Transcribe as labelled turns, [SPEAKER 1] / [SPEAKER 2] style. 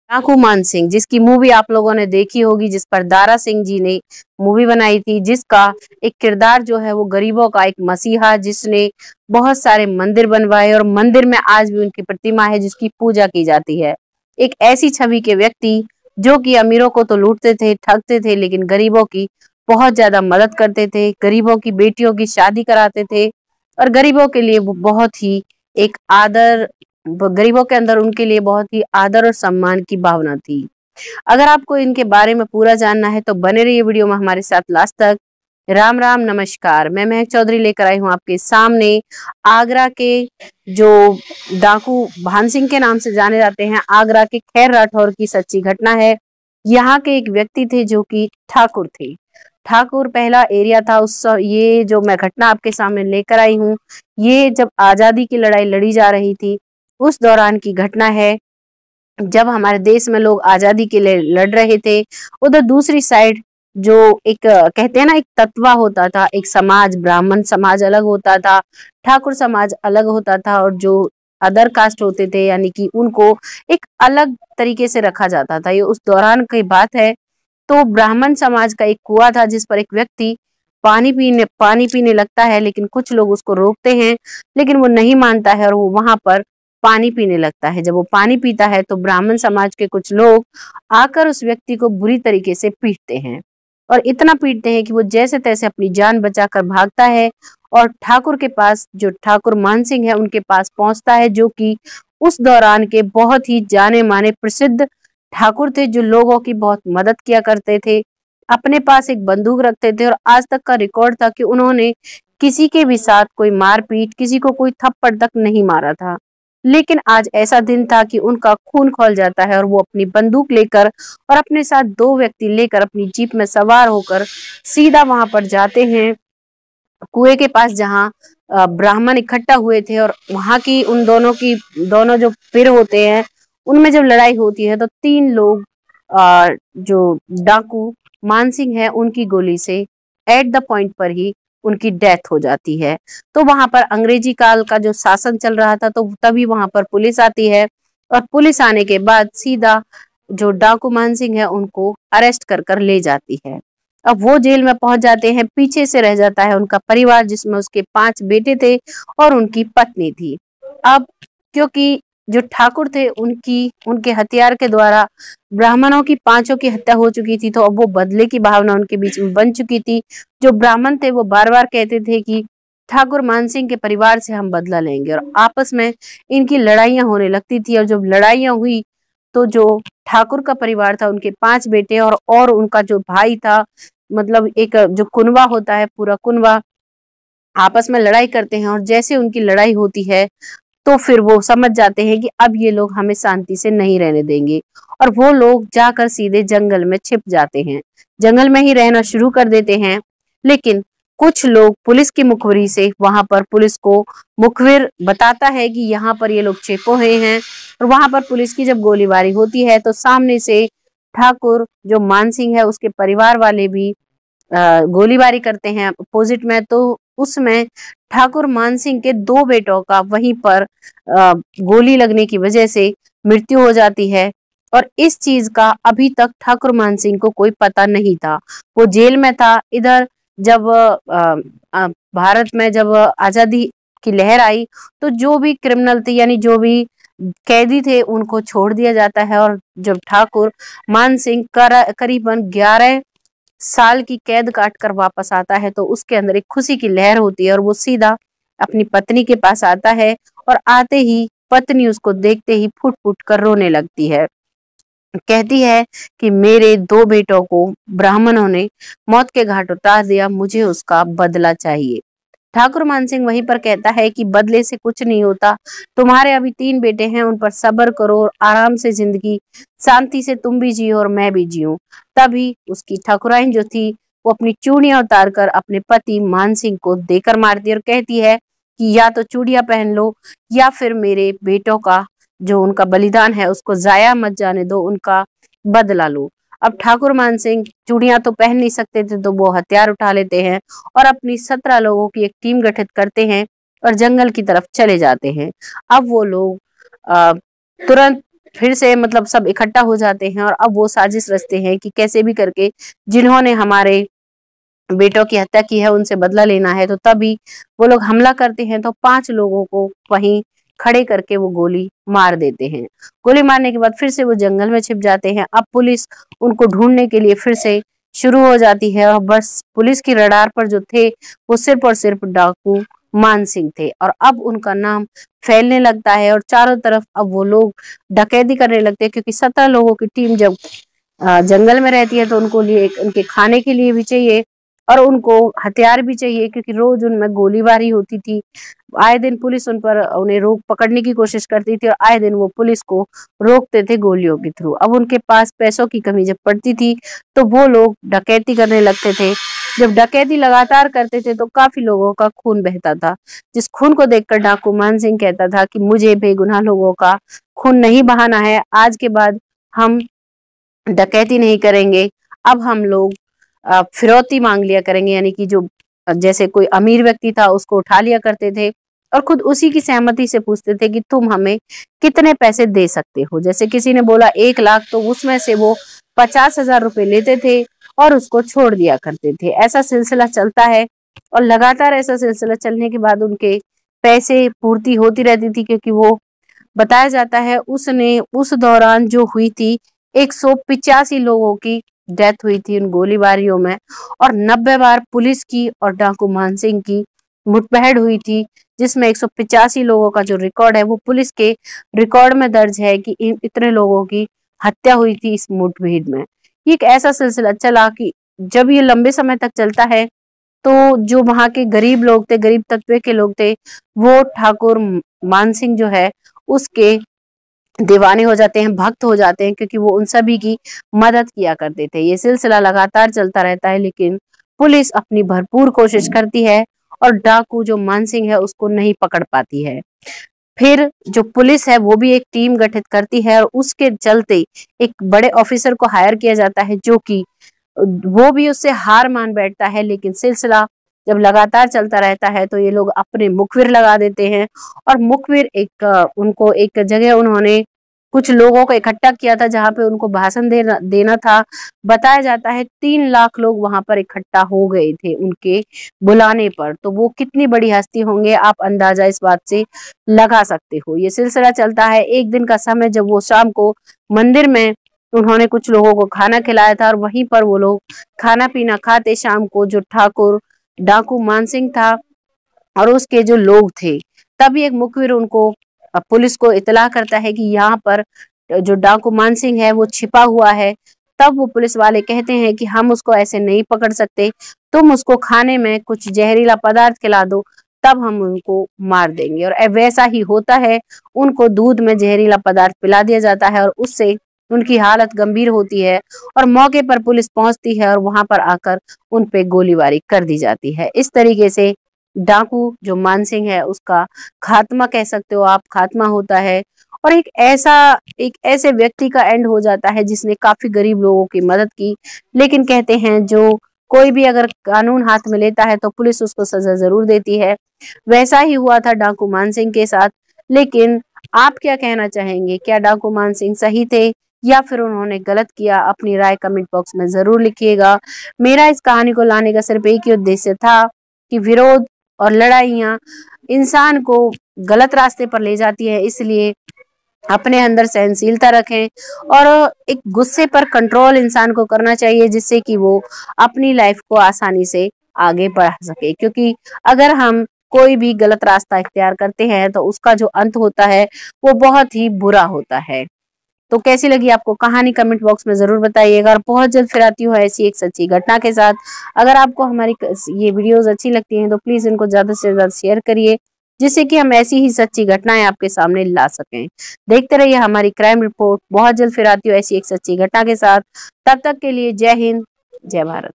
[SPEAKER 1] डाकू मानसिंह, जिसकी मूवी आप लोगों ने देखी होगी, जिस पर दारा सिंह जी ने मूवी बनाई थी, जिसका एक किरदार जो है वो गरीबों का एक मसीहा, जिसने बहुत सारे मंदिर बनवाए और मंदिर में आज भी उनकी प्रतिमा है जिसकी पूजा की जाती है। एक ऐसी छवि के व्यक्ति जो कि अमीरों को तो लूटते थे, ठगते थे, लेकिन गरीबों की बहुत ज्यादा मदद करते थे, गरीबों की बेटियों की शादी कराते थे और गरीबों के लिए वो बहुत ही एक आदर, गरीबों के अंदर उनके लिए बहुत ही आदर और सम्मान की भावना थी। अगर आपको इनके बारे में पूरा जानना है तो बने रहिए वीडियो में हमारे साथ लास्ट तक। राम राम, नमस्कार। मैं महक चौधरी लेकर आई हूँ आपके सामने आगरा के जो डाकू भानसिंह के नाम से जाने जाते हैं, आगरा के खैर राठौर की सच्ची घटना है। यहाँ के एक व्यक्ति थे जो कि ठाकुर थे। ठाकुर पहला एरिया था ये जो मैं घटना आपके सामने लेकर आई हूँ, ये जब आजादी की लड़ाई लड़ी जा रही थी उस दौरान की घटना है, जब हमारे देश में लोग आजादी के लिए लड़ रहे थे। उधर दूसरी साइड जो एक कहते हैं ना, एक तत्वा होता था, एक समाज, ब्राह्मण समाज अलग होता था, ठाकुर समाज अलग होता था, और जो अदर कास्ट होते थे यानी कि उनको एक अलग तरीके से रखा जाता था। ये उस दौरान की बात है। तो ब्राह्मण समाज का एक कुआं था जिस पर एक व्यक्ति पानी पीने लगता है, लेकिन कुछ लोग उसको रोकते हैं, लेकिन वो नहीं मानता है और वो वहां पर पानी पीने लगता है। जब वो पानी पीता है तो ब्राह्मण समाज के कुछ लोग आकर उस व्यक्ति को बुरी तरीके से पीटते हैं और इतना पीटते हैं कि वो जैसे तैसे अपनी जान बचाकर भागता है और ठाकुर के पास, जो ठाकुर मानसिंह है, उनके पास पहुंचता है, जो कि उस दौरान के बहुत ही जाने माने प्रसिद्ध ठाकुर थे, जो लोगों की बहुत मदद किया करते थे, अपने पास एक बंदूक रखते थे और आज तक का रिकॉर्ड था कि उन्होंने किसी के भी साथ कोई मारपीट, किसी को कोई थप्पड़ तक नहीं मारा था। लेकिन आज ऐसा दिन था कि उनका खून खौल जाता है और वो अपनी बंदूक लेकर और अपने साथ दो व्यक्ति लेकर अपनी जीप में सवार होकर सीधा वहां पर जाते हैं कुएं के पास, जहां ब्राह्मण इकट्ठा हुए थे। और वहां की उन दोनों जो पीर होते हैं, उनमें जब लड़ाई होती है तो तीन लोग, जो डाकू मानसिंह है, उनकी गोली से एट द पॉइंट पर ही उनकी डेथ हो जाती है। तो वहां पर अंग्रेजी काल का जो शासन चल रहा था, तो तभी वहां पर पुलिस आती है और पुलिस आने के बाद सीधा जो डाकू मानसिंह है उनको अरेस्ट कर कर ले जाती है। अब वो जेल में पहुंच जाते हैं, पीछे से रह जाता है उनका परिवार, जिसमें उसके 5 बेटे थे और उनकी पत्नी थी। अब क्योंकि जो ठाकुर थे उनके हथियार के द्वारा ब्राह्मणों की 5 की हत्या हो चुकी थी, तो अब वो बदले की भावना उनके बीच में बन चुकी थी। जो ब्राह्मण थे वो बार बार कहते थे कि ठाकुर मानसिंह के परिवार से हम बदला लेंगे, और आपस में इनकी लड़ाइयां होने लगती थी। और जब लड़ाइयां हुई तो जो ठाकुर का परिवार था, उनके 5 बेटे और उनका जो भाई था, मतलब एक जो कुनवा होता है, पूरा कुनवा आपस में लड़ाई करते हैं। और जैसे उनकी लड़ाई होती है तो फिर वो समझ जाते हैं कि अब ये लोग हमें शांति से नहीं रहने देंगे, और वो लोग जाकर सीधे जंगल में छिप जाते हैं, जंगल में ही रहना शुरू कर देते हैं। लेकिन कुछ लोग पुलिस की मुखबिरी से, वहां पर पुलिस को मुखबिर बताता है कि यहाँ पर ये लोग छिपे हुए हैं, और वहां पर पुलिस की जब गोलीबारी होती है तो सामने से ठाकुर जो मानसिंह है उसके परिवार वाले भी गोलीबारी करते हैं अपोजिट में। तो उसमें ठाकुर मानसिंह के 2 बेटों का वहीं पर गोली लगने की वजह से मृत्यु हो जाती है। और इस चीज का अभी तक ठाकुर मानसिंह को कोई पता नहीं था। वो जेल में था। इधर जब भारत में जब आजादी की लहर आई तो जो भी क्रिमिनल थे, यानी जो भी कैदी थे, उनको छोड़ दिया जाता है। और जब ठाकुर मानसिंह करीबन 11 साल की कैद काट कर वापस आता है तो उसके अंदर एक खुशी की लहर होती है, और वो सीधा अपनी पत्नी के पास आता है, और आते ही पत्नी उसको देखते ही फुट फुट कर रोने लगती है। कहती है कि मेरे 2 बेटों को ब्राह्मणों ने मौत के घाट उतार दिया, मुझे उसका बदला चाहिए। ठाकुर मानसिंह वहीं पर कहता है कि बदले से कुछ नहीं होता, तुम्हारे अभी 3 बेटे हैं, उन पर सब्र करो और आराम से जिंदगी शांति से तुम भी जियो और मैं भी जियूं। तभी उसकी ठाकुराइन जो थी वो अपनी चूड़ियां उतार कर अपने पति मानसिंह को देकर मारती है और कहती है कि या तो चूड़ियां पहन लो या फिर मेरे बेटों का जो उनका बलिदान है उसको जाया मत जाने दो, उनका बदला लो। अब ठाकुर मानसिंह चूड़ियां तो पहन नहीं सकते थे, तो वो हथियार उठा लेते हैं और अपनी 17 लोगों की एक टीम गठित करते हैं और जंगल की तरफ चले जाते हैं। अब वो लोग तुरंत फिर से मतलब सब इकट्ठा हो जाते हैं और अब वो साजिश रचते हैं कि कैसे भी करके जिन्होंने हमारे बेटों की हत्या की है उनसे बदला लेना है। तो तभी वो लोग हमला करते हैं, तो 5 लोगों को वहीं खड़े करके वो गोली मार देते हैं। गोली मारने के बाद फिर से वो जंगल में छिप जाते हैं। अब पुलिस उनको ढूंढने के लिए फिर से शुरू हो जाती है और बस पुलिस की रडार पर जो थे वो सिर्फ और सिर्फ डाकू मान सिंह थे। और अब उनका नाम फैलने लगता है और चारों तरफ अब वो लोग डकैती करने लगते हैं, क्योंकि 17 लोगों की टीम जब जंगल में रहती है तो उनको लिए उनके खाने के लिए भी चाहिए और उनको हथियार भी चाहिए, क्योंकि रोज उनमें गोलीबारी होती थी। आए दिन पुलिस उन पर उन्हें रोक पकड़ने की कोशिश करती थी और आए दिन वो पुलिस को रोकते थे गोलियों के थ्रू। अब उनके पास पैसों की कमी जब पड़ती थी तो वो लोग डकैती करने लगते थे। जब डकैती लगातार करते थे तो काफी लोगों का खून बहता था, जिस खून को देखकर डाकू मान सिंह कहता था कि मुझे बेगुनाह लोगों का खून नहीं बहाना है, आज के बाद हम डकैती नहीं करेंगे। अब हम लोग फिरौती मांग लिया करेंगे, यानी कि जो जैसे कोई अमीर व्यक्ति था उसको उठा लिया करते थे और खुद उसी की सहमति से पूछते थे कि तुम हमें कितने पैसे दे सकते हो। जैसे किसी ने बोला 1 लाख, तो उसमें से वो 50,000 रुपए लेते थे और उसको छोड़ दिया करते थे। ऐसा सिलसिला चलता है और लगातार ऐसा सिलसिला चलने के बाद उनके पैसे पूर्ति होती रहती थी, क्योंकि वो बताया जाता है उसने उस दौरान जो हुई थी 185 लोगों की डेथ हुई थी उन गोलीबारियों में और 90 बार पुलिस की और डाकू मान सिंह की मुठभेड़ हुई थी, जिसमें 185 लोगों का जो रिकॉर्ड है वो पुलिस के रिकॉर्ड में दर्ज है कि इतने लोगों की हत्या हुई थी इस मुठभेड़ में। ये एक ऐसा सिलसिला चला कि जब ये लंबे समय तक चलता है तो जो वहां के गरीब लोग थे, गरीब तबके के लोग थे, वो ठाकुर मान सिंह जो है उसके दीवाने हो जाते हैं, भक्त हो जाते हैं, क्योंकि वो उन सभी की मदद किया करते थे। ये सिलसिला लगातार चलता रहता है, लेकिन पुलिस अपनी भरपूर कोशिश करती है और डाकू जो मान सिंह है उसको नहीं पकड़ पाती है। फिर जो पुलिस है वो भी एक टीम गठित करती है और उसके चलते एक बड़े ऑफिसर को हायर किया जाता है, जो कि वो भी उससे हार मान बैठता है। लेकिन सिलसिला जब लगातार चलता रहता है तो ये लोग अपने मुखबिर लगा देते हैं और मुखबिर उनको एक जगह उन्होंने कुछ लोगों को इकट्ठा किया था जहां पे उनको भाषण देना था। बताया जाता है 3 लाख लोग वहां पर इकट्ठा हो गए थे उनके बुलाने पर। तो वो कितनी बड़ी हस्ती होंगे आप अंदाजा इस बात से लगा सकते हो। ये सिलसिला चलता है। एक दिन का समय जब वो शाम को मंदिर में उन्होंने कुछ लोगों को खाना खिलाया था और वहीं पर वो लोग खाना पीना खाते शाम को, जो ठाकुर डाकू मान सिंह था और उसके जो लोग थे, तभी एक मुखबिर उनको पुलिस को इतला करता है कि यहाँ पर जो डाकू मान सिंह है वो छिपा हुआ है। तब वो पुलिस वाले कहते हैं कि हम उसको ऐसे नहीं पकड़ सकते, तुम उसको खाने में कुछ जहरीला पदार्थ खिला दो, तब हम उनको मार देंगे। और वैसा ही होता है, उनको दूध में जहरीला पदार्थ पिला दिया जाता है और उससे उनकी हालत गंभीर होती है और मौके पर पुलिस पहुंचती है और वहां पर आकर उन पे गोलीबारी कर दी जाती है। इस तरीके से डाकू जो मान सिंह है उसका खात्मा कह सकते हो आप, खात्मा होता है और एक ऐसे व्यक्ति का एंड हो जाता है जिसने काफी गरीब लोगों की मदद की। लेकिन कहते हैं जो कोई भी अगर कानून हाथ में लेता है तो पुलिस उसको सजा जरूर देती है। वैसा ही हुआ था डाकू मान सिंह के साथ। लेकिन आप क्या कहना चाहेंगे, क्या डाकू मान सिंह सही थे या फिर उन्होंने गलत किया? अपनी राय कमेंट बॉक्स में जरूर लिखिएगा। मेरा इस कहानी को लाने का सिर्फ एक ही उद्देश्य था कि विरोध और लड़ाइयाँ इंसान को गलत रास्ते पर ले जाती है, इसलिए अपने अंदर सहनशीलता रखें और एक गुस्से पर कंट्रोल इंसान को करना चाहिए, जिससे कि वो अपनी लाइफ को आसानी से आगे बढ़ा सके। क्योंकि अगर हम कोई भी गलत रास्ता इख्तियार करते हैं तो उसका जो अंत होता है वो बहुत ही बुरा होता है। तो कैसी लगी आपको कहानी कमेंट बॉक्स में जरूर बताइएगा और बहुत जल्द फिर आती हूँ ऐसी एक सच्ची घटना के साथ। अगर आपको हमारी ये वीडियोस अच्छी लगती हैं तो प्लीज इनको ज्यादा से ज्यादा शेयर करिए, जिससे कि हम ऐसी ही सच्ची घटनाएं आपके सामने ला सकें। देखते रहिए हमारी क्राइम रिपोर्ट। बहुत जल्द फिर आती हूँ ऐसी एक सच्ची घटना के साथ। तब तक के लिए जय हिंद, जय भारत।